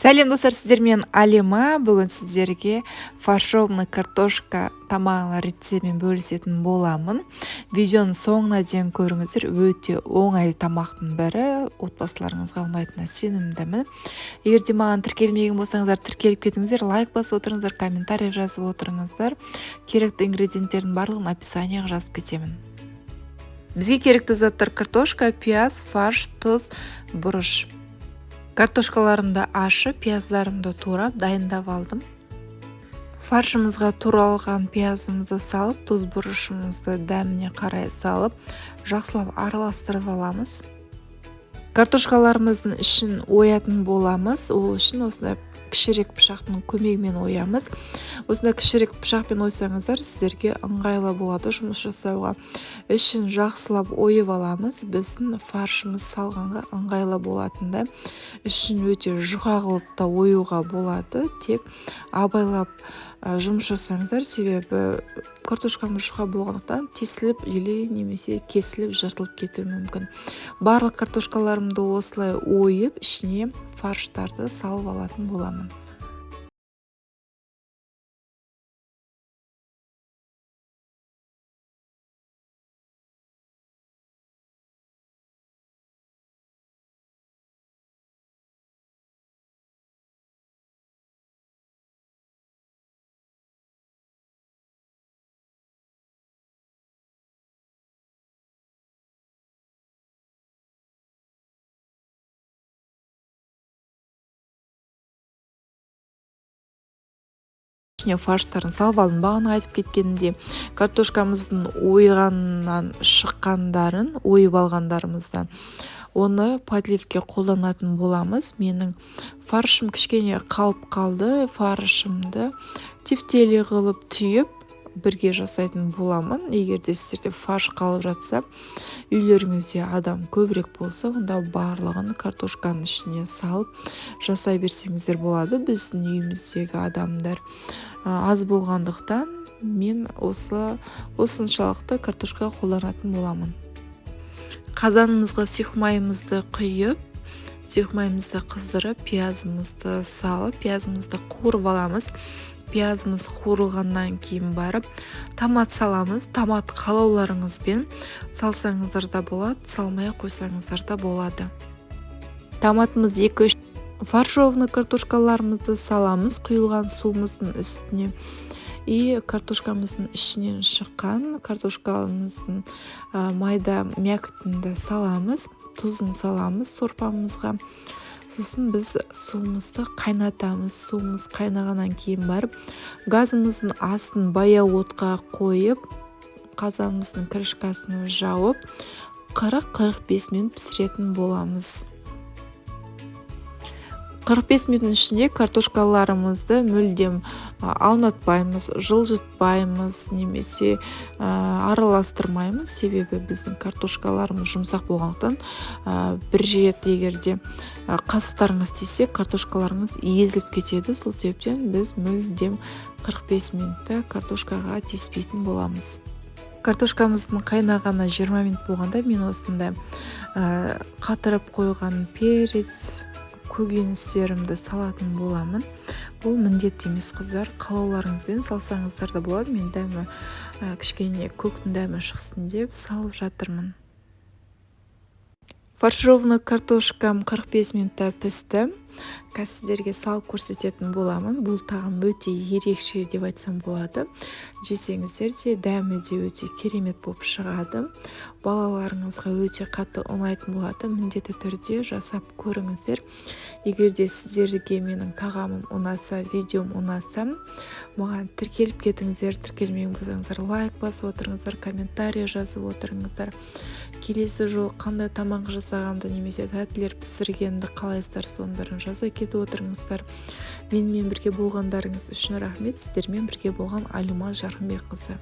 Сәлем достар, сіздермен Алима. Бүгін сіздерге фаршированный картошка тамағының рецептімен бөлісетін боламын. Видеоның соңына дейін көріңіздер. Өте оңай тамақтың бірі, отбасыларыңызға ұнайтынына сенімдімін. Егер де маған тіркелмеген болсаңыздар, тіркеліп кетіңіздер, лайк басып отырыңыздар, комментарий жазып отырыңыздар. Керекті ингредиенттердің барлығын описанияға жазып кетемін. Бізге керекті заттар: картошка, пияз, фарш, тұз, бұрыш. Картошкаларымды ашып, пияздарымды турап дайындап алдым. Фаршымызға туралған пиязымызды салып, тұз бұрышымызды дәміне қарай салып, жақсылап араластырып аламыз. Картошкаларымыздың ішін оятын боламыз. Ол үшін осындай кішірек пышақтың көмегімен оямыз. Осындай кішірек пышақпен ойсаңыздар, сіздерге ыңғайлы болады жұмыс жасауға. Ішін жақсылап ойып аламыз. Біздің фаршымыз салғанға ыңғайлы болатында. Ішін өте жұқа қылып та оюға болады. Тек абайлап жұмыс жасаңыздар, себебі картошкамыз жұқа болғандықтан тесіліп немесе кесіліп жыртылып кетуі мүмкін. Барлық картошкаларымды осылай ойып, ішіне фарштарды салып алатын боламын. Ішіне фарштарын салып алдым. Бағана айтып кеткенімде, картошкамыздың ойғаннан шыққандарын, ойып алғандарымыздан оны подливке қолданатын боламыз. Менің фаршым кішкене қалып қалды. Фаршымды тефтели қылып түйіп бірге жасайтын боламын. Егер де сіздерде фарш қалып жатса, үйлеріңізде адам көбірек болса, онда барлығын картошканың ішіне салып жасай берсеңіздер болады. Біздің үйіміздегі адамдар аз болғандықтан мен осыншалықты картошка қолданатын боламын. Қазанымызға сұйық құйып, сұйық майымызды қыздырып, пиязымызды салып, пиязымызды қуырып аламыз. Пиязымыз қуырылғаннан кейін барып томат саламыз. Томат қалауларыңызбен салсаңыздар да болады, салмай қойсаңыздар да болады. Томатымыз 2-3 фаршированный картошкаларымызды саламыз құйылған суымыздың үстіне. И картошкамыздың ішінен шыққан картошкамыздың майда мякотында саламыз, тұзын саламыз сорпамызға. Сосын біз суымызды қайнатамыз. Суымыз қайнағаннан кейін барып, газымыздың астын баяу отқа қойып, қазанымыздың крышкасын жауып, 40-45 минут пісіретін боламыз. 45 минуттың ішінде картошкаларымызды мүлдем аунатпаймыз, жылжытпаймыз, немесе араластырмаймыз. Себебі біздің картошкаларымыз жұмсақ болғандықтан бір рет егерде қасықтарыңыз тисе, картошкаларыңыз езіліп кетеді. Сол себептен біз мүлдем 45 минутта картошкаға тиіспейтін боламыз. Картошкамыздың қайнағаны 20 минут болғанда мен осындай қатырып қойған перец, көкөністерімді салатын боламын. Бұл міндетті емес қыздар, қалауларыңызбен салсаңыздар да болады. Мен дәмі кішкене көктің дәмі шықсын деп салып жатырмын. Фаршированный картошкам 45 минутта пісті. Сіздерге салып көрсететін боламын. Бұл тағам өте ерекше деп айтсам болады. Жесеңіздер де дәмі де өте керемет болып шығады. Балаларыңызға өте қатты ұнайтын болады. Міндетті түрде жасап көріңіздер. Егер де сіздерге менің тағамым ұнаса, видеом ұнаса, маған тіркеліп кетіңіздер. Тіркелмеген болсаңыздар, лайк басып отырыңыздар, комментарий жазып отырыңыздар. Келесі жол қандай тамақ жасағанды немесе тәттілер пісіргенді қалайсыздар, соның бәрін жаза кетіп отырыңыздар. Менімен бірге болғандарыңыз үшін рахмет. Сіздермен бірге болған Алима Жарқынбекқызы.